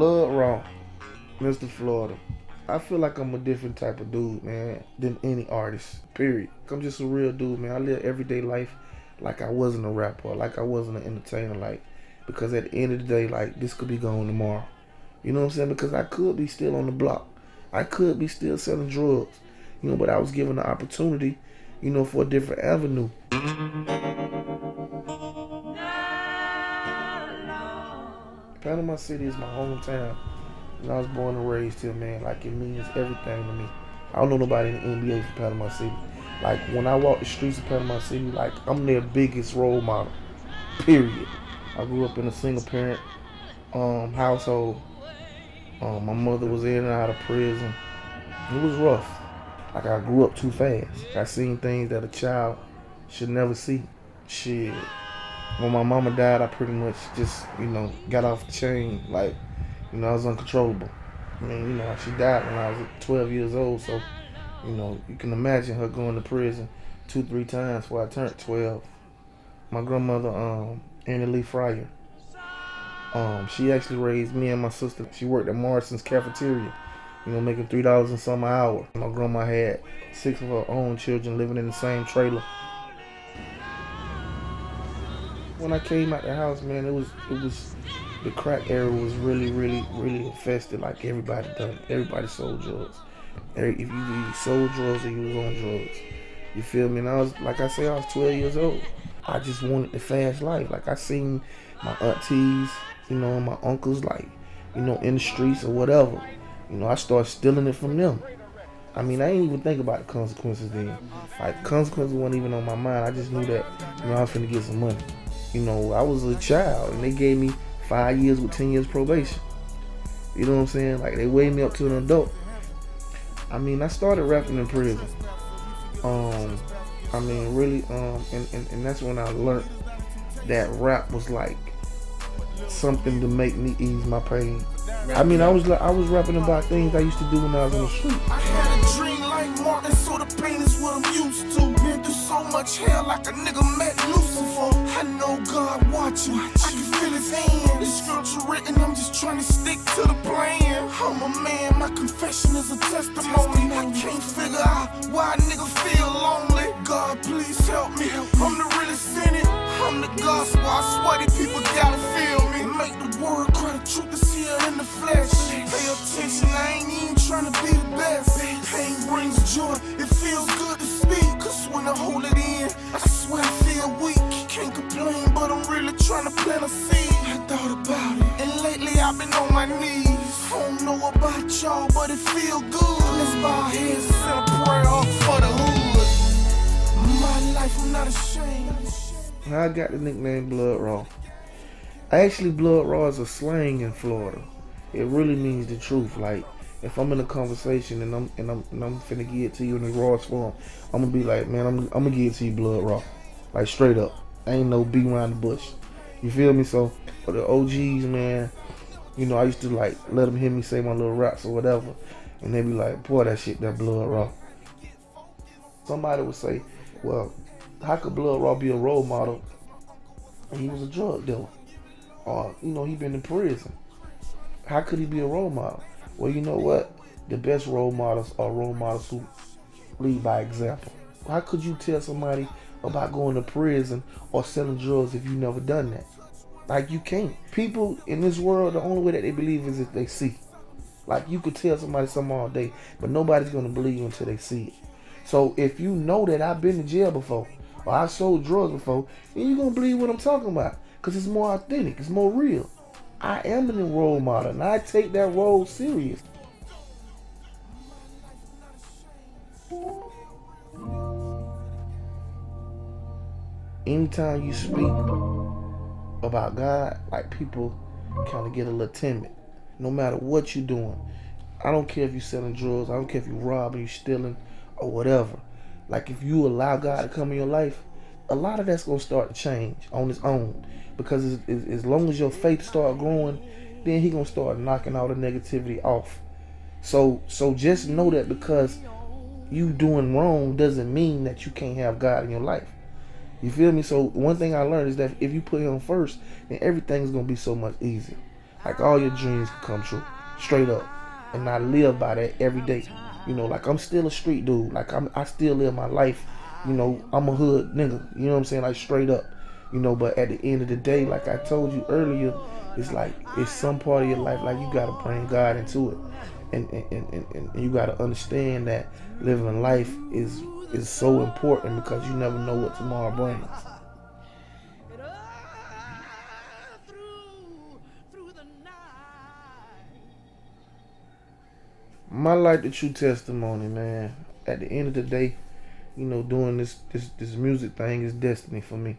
BloodRaw, Mr. Florida. I feel like I'm a different type of dude, man, than any artist, period. I'm just a real dude, man. I live everyday life like I wasn't a rapper, like I wasn't an entertainer, like, because at the end of the day, like, this could be gone tomorrow. You know what I'm saying? Because I could be still on the block. I could be still selling drugs, you know, but I was given the opportunity, you know, for a different avenue. Panama City is my hometown. And I was born and raised here, man. Like, it means everything to me. I don't know nobody in the NBA from Panama City. Like, when I walk the streets of Panama City, like, I'm their biggest role model, period. I grew up in a single parent household. My mother was in and out of prison. It was rough. Like, I grew up too fast. I seen things that a child should never see. Shit. When my mama died, I pretty much just, you know, got off the chain. Like, you know, I was uncontrollable. I mean, you know, she died when I was 12 years old, so, you know, you can imagine her going to prison 2-3 times before I turned 12. My grandmother, Annie Lee Fryer, she actually raised me and my sister. She worked at Morrison's cafeteria, you know, making $3 and some an hour. My grandma had 6 of her own children living in the same trailer. When I came out the house, man, it was the crack era was really infested. Like, everybody done. Everybody sold drugs. If you sold drugs or you was on drugs, you feel me? And I was, like I say, I was 12 years old. I just wanted the fast life. Like, I seen my aunties, you know, my uncles, like, you know, in the streets or whatever. You know, I started stealing it from them. I mean, I didn't even think about the consequences then. Like, consequences weren't even on my mind. I just knew that, you know, I was finna get some money. You know, I was a child, and they gave me 5 years with 10 years probation. You know what I'm saying? Like, they weighed me up to an adult. I mean, I started rapping in prison. I mean, really, and that's when I learned that rap was like something to make me ease my pain. I mean, I was rapping about things I used to do when I was on the street. I had a dream like Martin, so the pain is what I'm used to. Been through so much hell, like a nigga met Lucifer. I know God watching, I can feel his hand. The scripture written, I'm just trying to stick to the plan. I'm a man, my confession is a testimony. I can't figure out why a nigga feel lonely. God, please help me. I'm the realest in it. I'm the gospel. I swear these people gotta feel me. Make the word cry, the truth is here in the flesh. Pay attention, I ain't even trying to be the best. Pain brings joy, it feels good to speak. Cause when I hold it in, I swear I feel weak. Can't complain, but I'm really trying to plant a seed. I thought about it, and lately I've been on my knees. I don't know about y'all, but it feel good. Let's bow our heads and send a prayer up for the hood. My life, I'm not ashamed. I got the nickname BloodRaw. Actually, BloodRaw is a slang in Florida. It really means the truth. Like, if I'm in a conversation and I'm finna give it to you in the rawest form, I'm gonna be like, man, I'm gonna give it to you BloodRaw, like, straight up. Ain't no beat around the bush. You feel me? So for the OGs, man, you know, I used to like let them hear me say my little raps or whatever, and they be like, boy, that shit, that BloodRaw. Somebody would say, well, how could BloodRaw be a role model? He was a drug dealer, or, you know, he been in prison. How could he be a role model? Well, you know what? The best role models are role models who lead by example. How could you tell somebody about going to prison or selling drugs if you never done that? Like, you can't. People in this world, the only way that they believe is if they see. Like, you could tell somebody something all day, but nobody's gonna believe you until they see it. So if you know that I've been to jail before, or I sold drugs before, then you're gonna believe what I'm talking about, because it's more authentic, it's more real. I am a role model, and I take that role serious. Anytime you speak about God, like, people kind of get a little timid. No matter what you're doing. I don't care if you're selling drugs, I don't care if you're robbing, you're stealing, or whatever. Like, if you allow God to come in your life, a lot of that's going to start to change on its own. Because as long as your faith start growing, then he going to start knocking all the negativity off. So just know that because you doing wrong doesn't mean that you can't have God in your life. You feel me? So one thing I learned is that if you put him first, then everything's going to be so much easier. Like all your dreams can come true, straight up. And I live by that every day. You know, like I'm still a street dude. Like I still live my life. You know, I'm a hood nigga. You know what I'm saying? Like straight up. You know, but at the end of the day, like I told you earlier, it's like it's some part of your life like you gotta bring God into it. And you gotta understand that living life is so important because you never know what tomorrow brings. My life, the true testimony, man. At the end of the day, you know, doing this music thing is destiny for me.